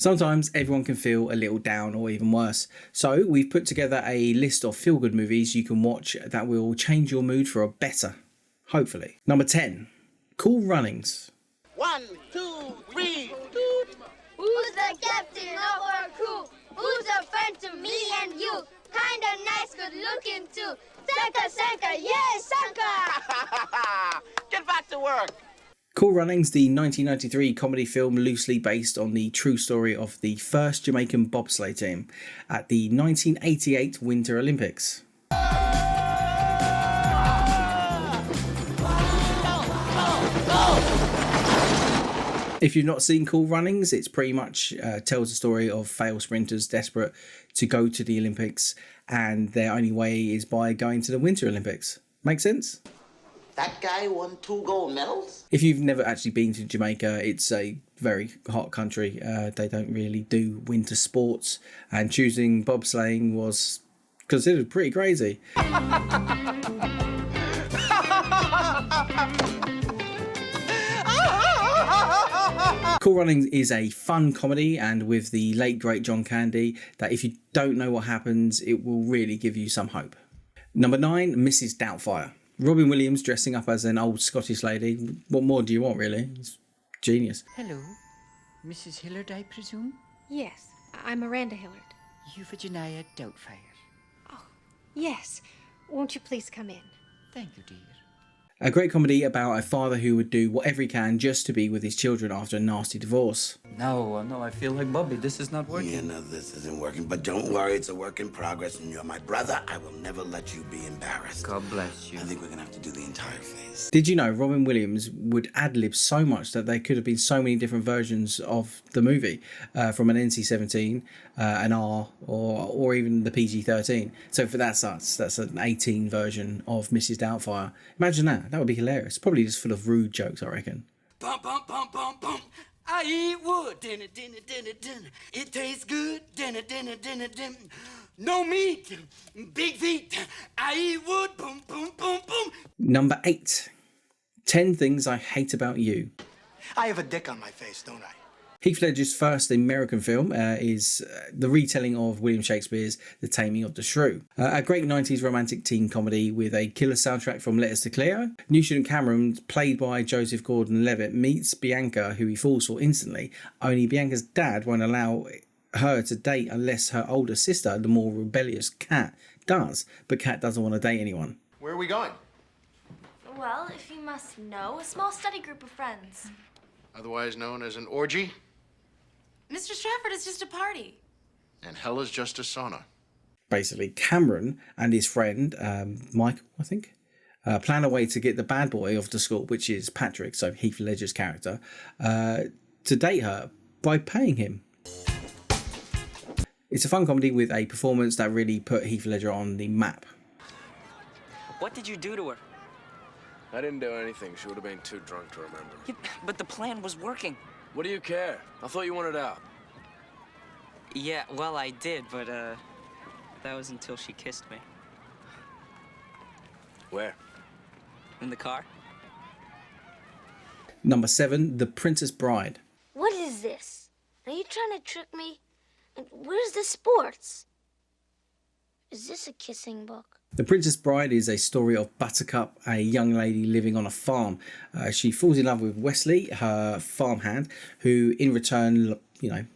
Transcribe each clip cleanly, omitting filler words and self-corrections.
Sometimes everyone can feel a little down or even worse. So we've put together a list of feel-good movies you can watch that will change your mood for a better, hopefully. Number 10, Cool Runnings. 1, 2, 3. Who's the captain of our crew? Who's a friend to me and you? Kinda nice, good looking too. Sanka, yeah, Sanka! Get back to work. Cool Runnings, the 1993 comedy film loosely based on the true story of the first Jamaican bobsleigh team at the 1988 Winter Olympics. If you've not seen Cool Runnings, it's pretty much tells the story of failed sprinters desperate to go to the Olympics, and their only way is by going to the Winter Olympics. Make sense? That guy won 2 gold medals? If you've never actually been to Jamaica, it's a very hot country. They don't really do winter sports, and choosing bobsleighing was considered pretty crazy. Cool Runnings is a fun comedy, and with the late great John Candy, that if you don't know what happens, it will really give you some hope. Number 9, Mrs. Doubtfire. Robin Williams dressing up as an old Scottish lady. What more do you want, really? It's genius. Hello, Mrs. Hillard, I presume? Yes, I'm Miranda Hillard. Euphigenia Doubtfire. Oh, yes. Won't you please come in? Thank you, dear. A great comedy about a father who would do whatever he can just to be with his children after a nasty divorce. No, I feel like Bobby. This is not working. Yeah, no, this isn't working. But don't worry, it's a work in progress, and you're my brother. I will never let you be embarrassed. God bless you. I think we're gonna have to do the entire phase. Did you know Robin Williams would ad-lib so much that there could have been so many different versions of the movie, from an NC-17, an R, or even the PG-13. So for that's an 18 version of Mrs. Doubtfire. Imagine that. That would be hilarious. Probably just full of rude jokes, I reckon. Bum, bum, bum, bum, bum. I eat wood. Dinner. It tastes good. Dinner. No meat. Big feet. I eat wood. Boom, boom, boom, boom. Number 8, 10 Things I Hate About You. I have a dick on my face, don't I? Heath Ledger's first American film is the retelling of William Shakespeare's The Taming of the Shrew. A great 90s romantic teen comedy with a killer soundtrack from Letters to Cleo. New student Cameron, played by Joseph Gordon-Levitt, meets Bianca, who he falls for instantly, only Bianca's dad won't allow her to date unless her older sister, the more rebellious Kat, does. But Kat doesn't want to date anyone. Where are we going? Well, if you must know, a small study group of friends. Otherwise known as an orgy? Mr. Stratford, it's just a party. And hell is just a sauna. Basically, Cameron and his friend, Michael, I think, plan a way to get the bad boy of the school, which is Patrick, so Heath Ledger's character, to date her by paying him. It's a fun comedy with a performance that really put Heath Ledger on the map. What did you do to her? I didn't do anything. She would have been too drunk to remember. Yeah, but the plan was working. What do you care? I thought you wanted out. Yeah, well, I did, but that was until she kissed me. Where? In the car. Number 7, The Princess Bride. What is this? Are you trying to trick me? And where's the sports? Is this a kissing book? The Princess Bride is a story of Buttercup, a young lady living on a farm. She falls in love with Wesley, her farmhand, who in return,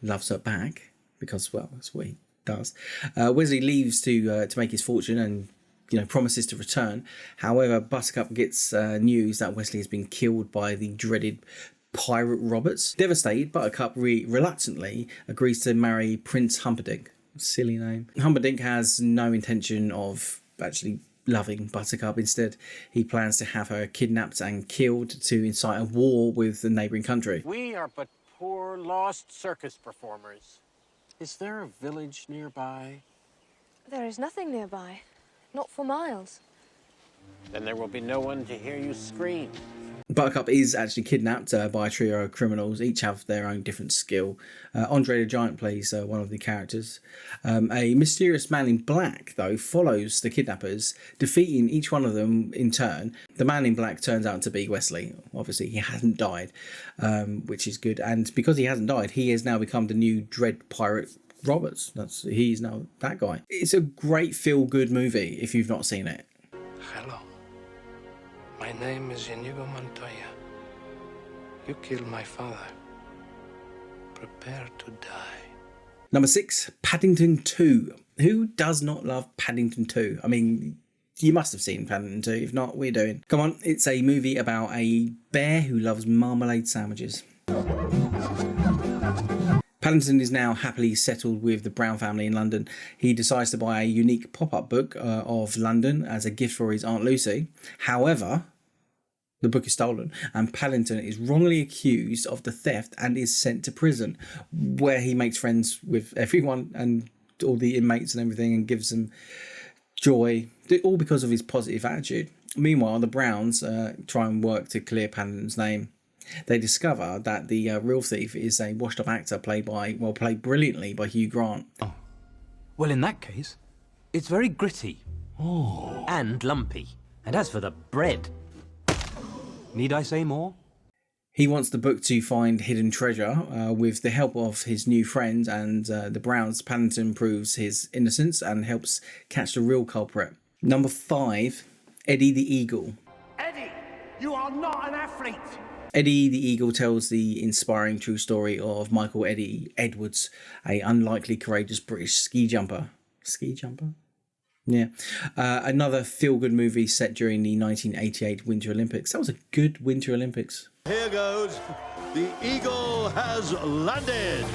loves her back because, well, that's what he does. Wesley leaves to make his fortune and, promises to return. However, Buttercup gets news that Wesley has been killed by the dreaded pirate Roberts. Devastated, Buttercup reluctantly agrees to marry Prince Humperdinck. Silly name. Humperdinck has no intention of actually loving Buttercup. Instead, he plans to have her kidnapped and killed to incite a war with the neighbouring country. We are but poor, lost circus performers. Is there a village nearby? There is nothing nearby. Not for miles. Then there will be no one to hear you scream. Buttercup is actually kidnapped by a trio of criminals. Each have their own different skill. Andre the Giant plays one of the characters. A mysterious man in black, though, follows the kidnappers, defeating each one of them in turn. The man in black turns out to be Wesley. Obviously, he hasn't died, which is good. And because he hasn't died, he has now become the new Dread Pirate Roberts. He's now that guy. It's a great feel-good movie if you've not seen it. Hello. My name is Inigo Montoya. You killed my father. Prepare to die. Number 6, Paddington II. Who does not love Paddington II? I mean, you must have seen Paddington 2. If not, we're doing. Come on, it's a movie about a bear who loves marmalade sandwiches. Paddington is now happily settled with the Brown family in London. He decides to buy a unique pop-up book of London as a gift for his Aunt Lucy. However, the book is stolen and Paddington is wrongly accused of the theft and is sent to prison, where he makes friends with everyone and all the inmates and everything and gives them joy, all because of his positive attitude. Meanwhile, the Browns try and work to clear Paddington's name. They discover that the real thief is a washed-up actor played brilliantly by Hugh Grant. Oh. Well, in that case, it's very gritty. Oh. And lumpy. And as for the bread, need I say more? He wants the book to find hidden treasure. With the help of his new friends and the Browns, Paddington proves his innocence and helps catch the real culprit. Number 5, Eddie the Eagle. Eddie, you are not an athlete. Eddie the Eagle tells the inspiring true story of Michael Eddie Edwards, a unlikely courageous British ski jumper. Ski jumper? Yeah. Another feel-good movie set during the 1988 Winter Olympics. That was a good Winter Olympics. Here goes. The Eagle has landed.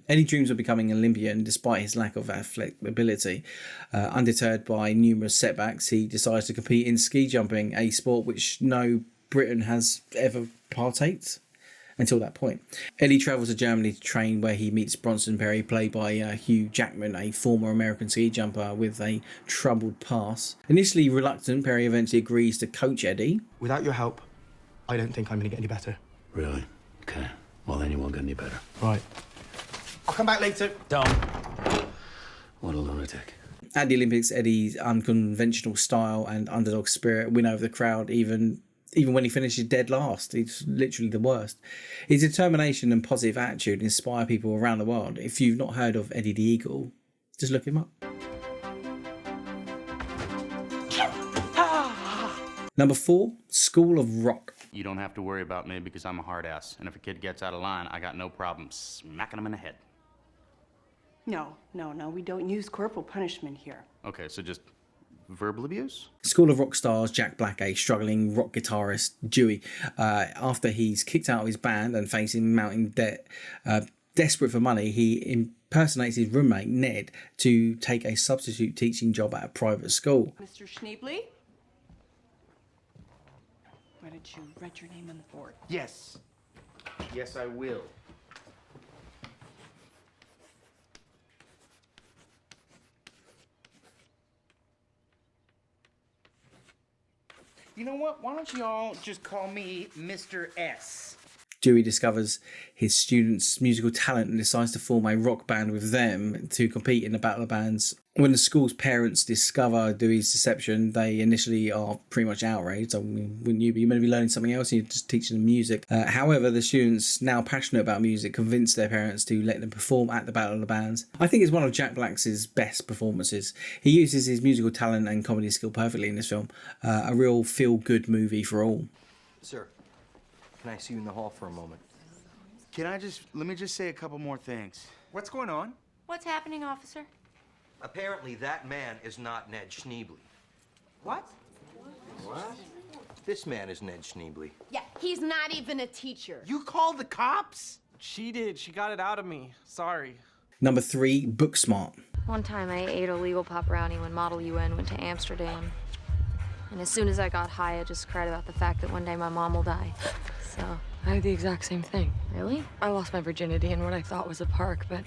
Eddie dreams of becoming an Olympian despite his lack of athletic ability. Undeterred by numerous setbacks, he decides to compete in ski jumping, a sport which no Britain has ever partaked until that point. Eddie travels to Germany to train, where he meets Bronson Perry, played by Hugh Jackman, a former American ski jumper with a troubled past. Initially reluctant, Perry eventually agrees to coach Eddie. Without your help, I don't think I'm going to get any better. Really? Okay. Well, then you won't get any better. Right. I'll come back later. Don't. What a lunatic. At the Olympics, Eddie's unconventional style and underdog spirit win over the crowd, even when he finishes dead last. He's literally the worst. His determination and positive attitude inspire people around the world. If you've not heard of Eddie the Eagle, just look him up. Number 4, School of Rock. You don't have to worry about me because I'm a hard ass. And if a kid gets out of line, I got no problem smacking him in the head. No, we don't use corporal punishment here. Okay, so just verbal abuse? School of Rock stars Jack Black, a struggling rock guitarist, Dewey. After he's kicked out of his band and facing mounting debt, desperate for money, he impersonates his roommate, Ned, to take a substitute teaching job at a private school. Mr. Schneebly? Why don't you write your name on the board? Yes. Yes, I will. You know what? Why don't you all just call me Mr. S? Dewey discovers his students' musical talent and decides to form a rock band with them to compete in the Battle of Bands. When the school's parents discover Dewey's deception, they initially are pretty much outraged. I mean, wouldn't you be? You're meant to be learning something else, you're just teaching them music. However, the students, now passionate about music, convince their parents to let them perform at the Battle of the Bands. I think it's one of Jack Black's best performances. He uses his musical talent and comedy skill perfectly in this film. A real feel-good movie for all. Sir, can I see you in the hall for a moment? Let me just say a couple more things. What's going on? What's happening, officer? Apparently, that man is not Ned Schneebly. What? What? This man is Ned Schneebly. Yeah, he's not even a teacher. You called the cops? She did. She got it out of me. Sorry. Number 3, Booksmart. One time I ate a legal pop brownie when Model UN went to Amsterdam. And as soon as I got high, I just cried about the fact that one day my mom will die. So I had the exact same thing. Really? I lost my virginity in what I thought was a park, but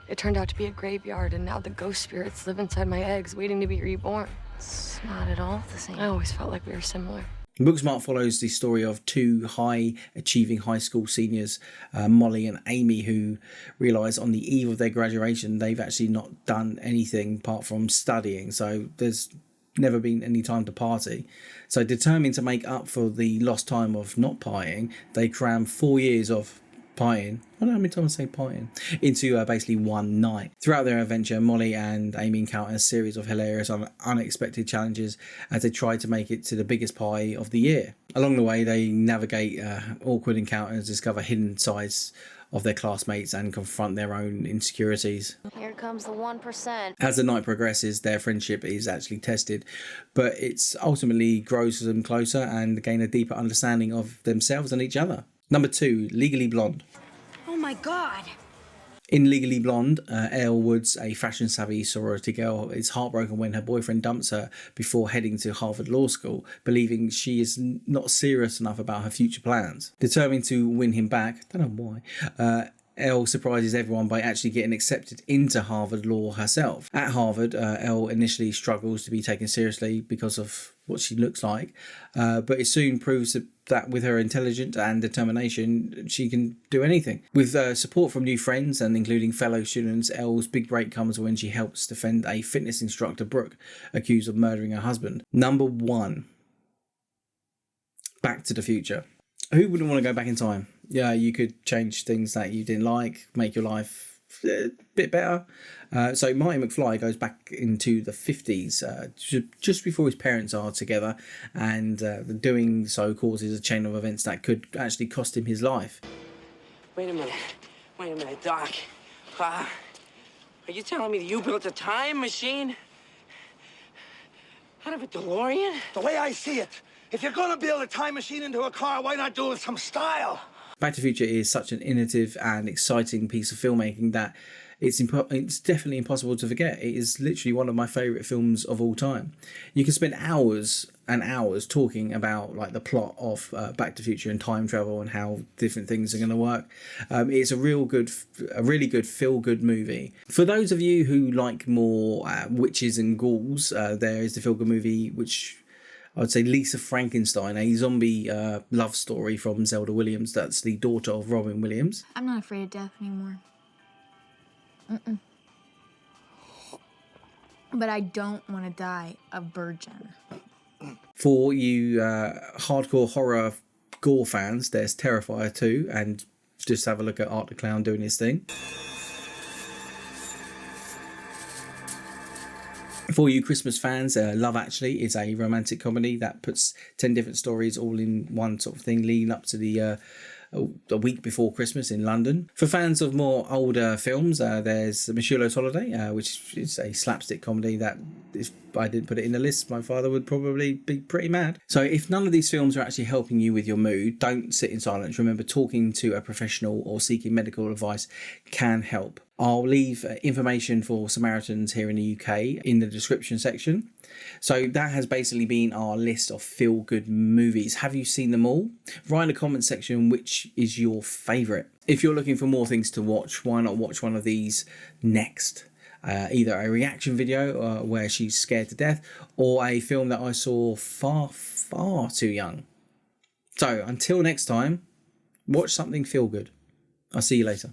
it turned out to be a graveyard, and now the ghost spirits live inside my eggs, waiting to be reborn. It's not at all the same. I always felt like we were similar. Booksmart follows the story of two high-achieving high school seniors, Molly and Amy, who realise on the eve of their graduation they've actually not done anything apart from studying, so there's never been any time to party. So determined to make up for the lost time of not partying, they cram 4 years of partying, I don't know how many times I say partying, into basically one night. Throughout their adventure, Molly and Amy encounter a series of hilarious and unexpected challenges as they try to make it to the biggest party of the year. Along the way, they navigate awkward encounters, discover hidden sides of their classmates and confront their own insecurities. Here comes the 1%. As the night progresses, their friendship is actually tested, but it's ultimately grows them closer and gain a deeper understanding of themselves and each other. Number 2, Legally Blonde. Oh my God. In Legally Blonde, Elle Woods, a fashion-savvy sorority girl, is heartbroken when her boyfriend dumps her before heading to Harvard Law School, believing she is not serious enough about her future plans. Determined to win him back, don't know why, Elle surprises everyone by actually getting accepted into Harvard Law herself. At Harvard, Elle initially struggles to be taken seriously because of what she looks like, but it soon proves that with her intelligence and determination, she can do anything. With support from new friends and including fellow students, Elle's big break comes when she helps defend a fitness instructor, Brooke, accused of murdering her husband. Number 1, Back to the Future. Who wouldn't want to go back in time? Yeah, you could change things that you didn't like, make your life a bit better. So Marty McFly goes back into the 50s, just before his parents are together, and doing so causes a chain of events that could actually cost him his life. Wait a minute, Doc. Are you telling me that you built a time machine out of a DeLorean? The way I see it, if you're gonna build a time machine into a car, why not do it with some style? Back to the Future is such an innovative and exciting piece of filmmaking that it's definitely impossible to forget. It is literally one of my favourite films of all time. You can spend hours and hours talking about like the plot of Back to the Future and time travel and how different things are going to work. It's a really good feel-good movie. For those of you who like more witches and ghouls, there is the feel-good movie which I would say Lisa Frankenstein, a zombie love story from Zelda Williams. That's the daughter of Robin Williams. I'm not afraid of death anymore. Mm-mm. But I don't want to die a virgin. For you hardcore horror gore fans, there's Terrifier 2, and just have a look at Art the Clown doing his thing. For you Christmas fans, Love Actually is a romantic comedy that puts 10 different stories all in one sort of thing leading up to the a week before Christmas in London. For fans of more older films, there's Michelot's Holiday, which is a slapstick comedy that if I didn't put it in the list, my father would probably be pretty mad. So if none of these films are actually helping you with your mood, don't sit in silence. Remember, talking to a professional or seeking medical advice can help. I'll leave information for Samaritans here in the UK in the description section. So that has basically been our list of feel-good movies. Have you seen them all? Write in the comment section which is your favourite. If you're looking for more things to watch, why not watch one of these next? Either a reaction video where she's scared to death, or a film that I saw far too young. So until next time, watch something feel-good. I'll see you later.